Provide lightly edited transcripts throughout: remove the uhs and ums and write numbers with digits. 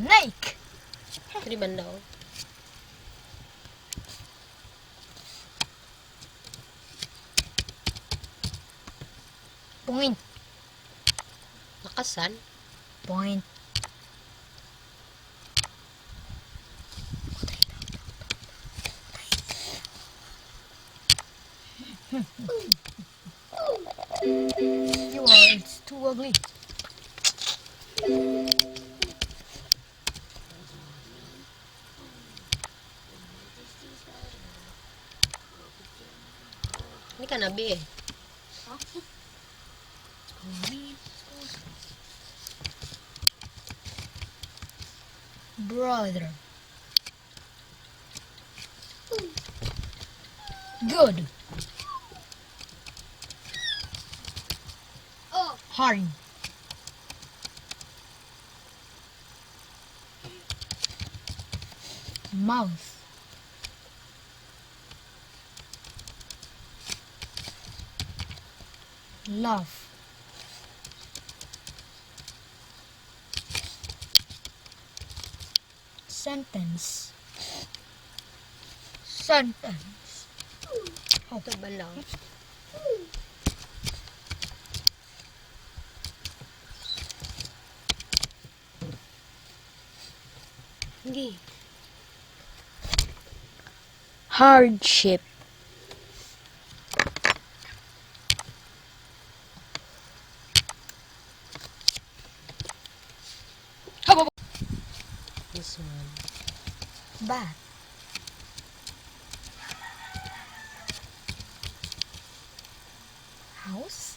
Snake! Dari banda oh. Point. Nakasan. Point. You are, it's too ugly. Ini kan nabi eh. Brother. Good. Hard. Mouth. Love. Sentence. Sentence. Oh, ito banda oh. Hindi. Hardship. This one. Bat. House.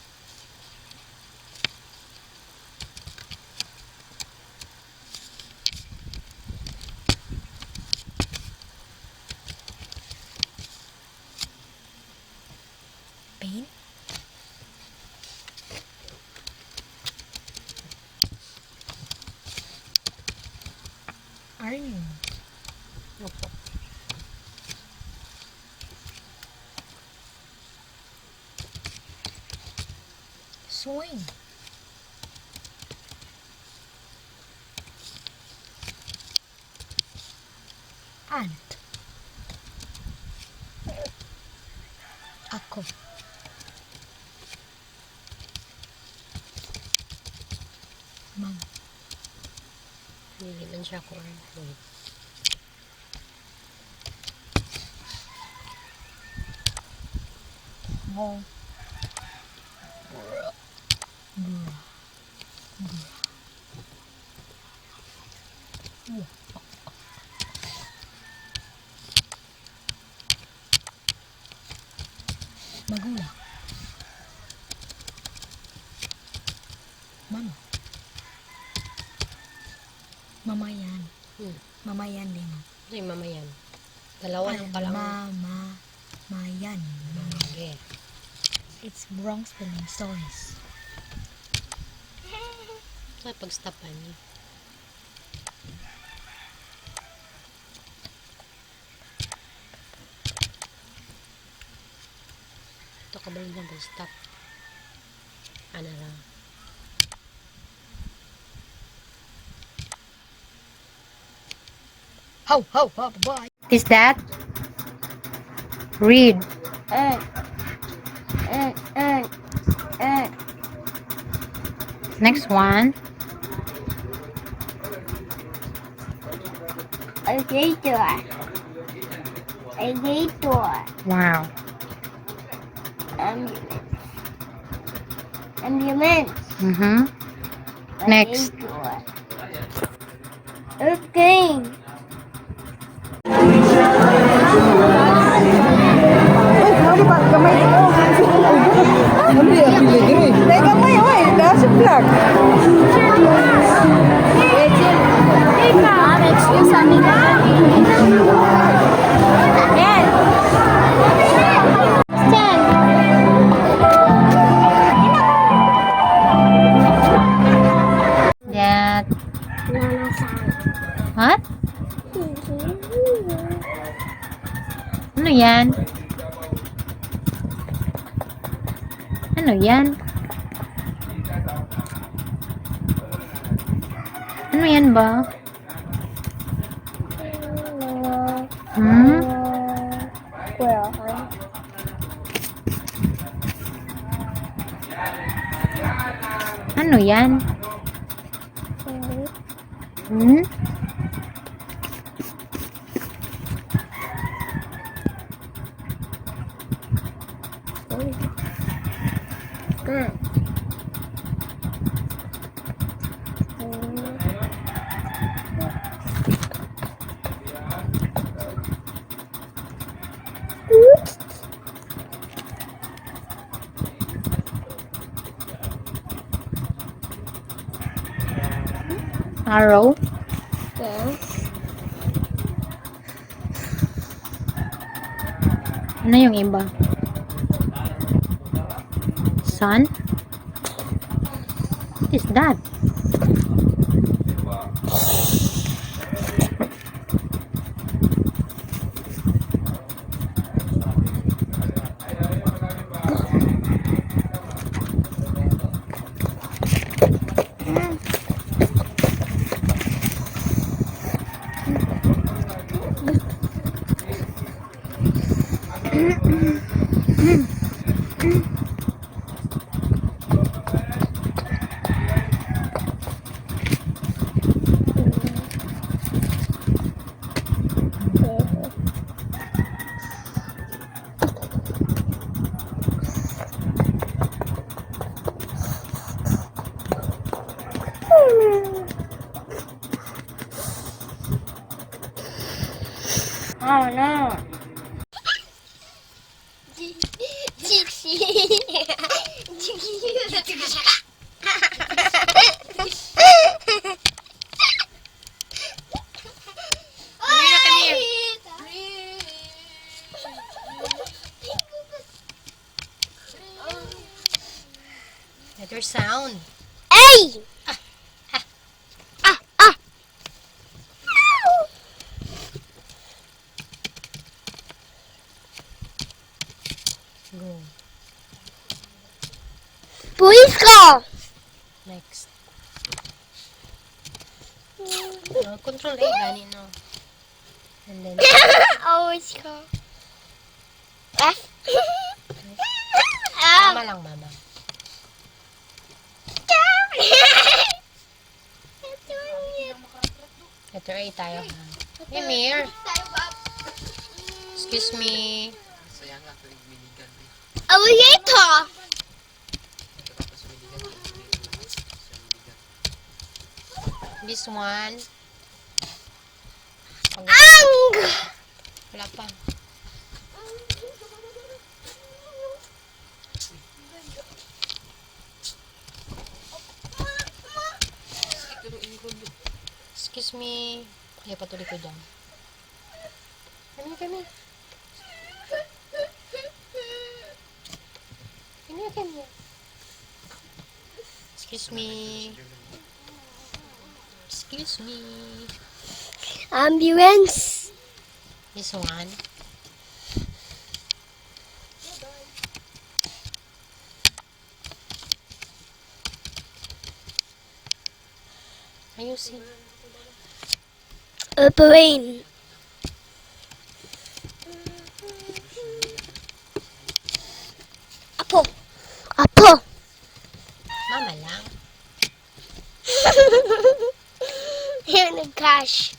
Pain. Iron. Opo. Swing. Ant. Ako. Mag. Hindi man siya corn. Wait. Mo. Magulang. Mama. Mama yan. Mama yan din. Ito yung mama yan. Dalawa lang pala. Mama. Mayan. Mama. Okay. It's wrong spelling. Stories. Ito ay pagstapan. Ito kabalik ng pag-stop. Ano lang. How, bye. Is that? Read. Next one. Alligator. Wow. Ambulance. Next. Airplane. That. What? Ano yan? Ano yan? Ano yan ba? Ano yan? Hmm? Arrow? Yes. Ano yung iba? Sun? What is that? Oh no. Letter sound. Hey! Go. Police car! Next. Control A, gani, no? And then, Always car. F. tama lang, mama. Letter A tayo. Hey, Mir. Excuse me. Alligator! This one. Ang! Wala pa. Excuse me. Kaya patuloy ko dyan. Kami. Kami. Excuse me. Excuse me. Ambulance. This one. Ayusin. A plane. Apo. Mama lang. Here in the cash.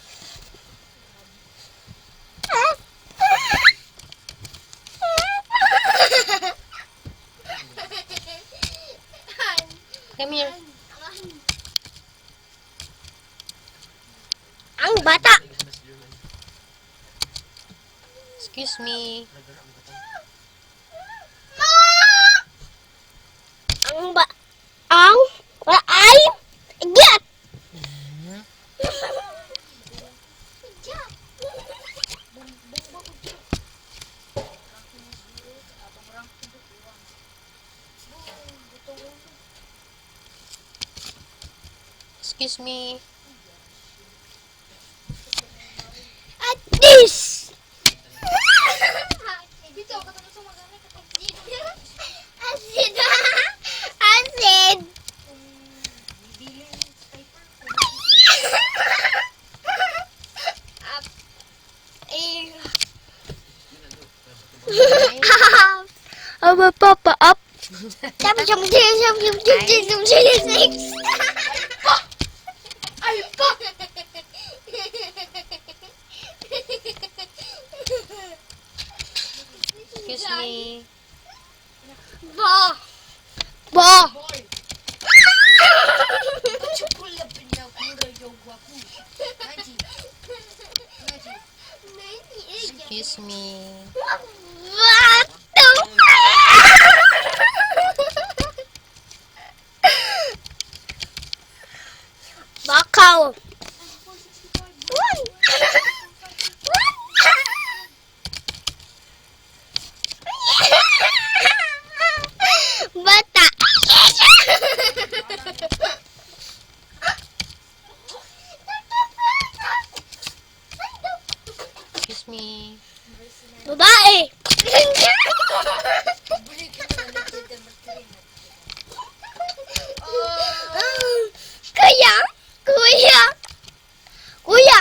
Come here. Ang bata. Excuse me. Ang wala ay get. Excuse me. At this. Acid. Acid. Up. Papa up. Alpa! Excuse me. Ba! Ba! Excuse me. Batang! Bakaw! Bata! Excuse me. Babae! Kaya? Kuya! Kuya!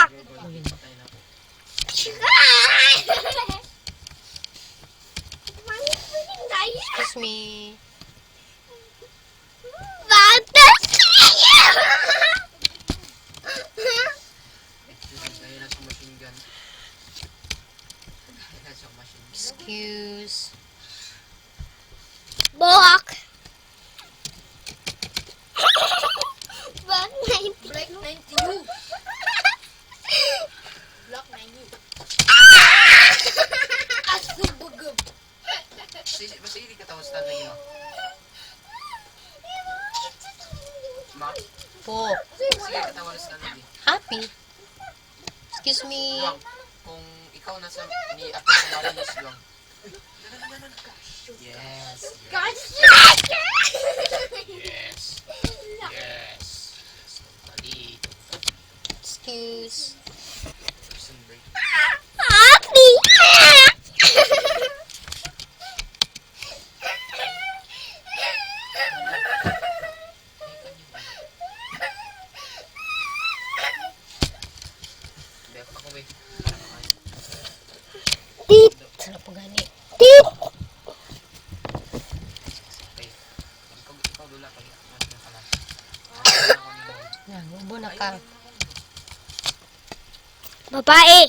Excuse me. Bata! Excuse. Bohak! Black 90. Black 90 Black 90 Asubugub. Basta hindi ka tawas na nyo. Ma, Po. sige ka tawas na nyo. Happy. Excuse me. Luwang, kung ikaw nasa ni ako sa marinis luwang. Yes. Gosh! Yes. Yes. Mali. Excuse. Person break. Happy! Dek ako ba? Tit! Ano po gani? Tit! Okay. Ikaw dula kay ano ka lang. Nagubo na ka. Babae!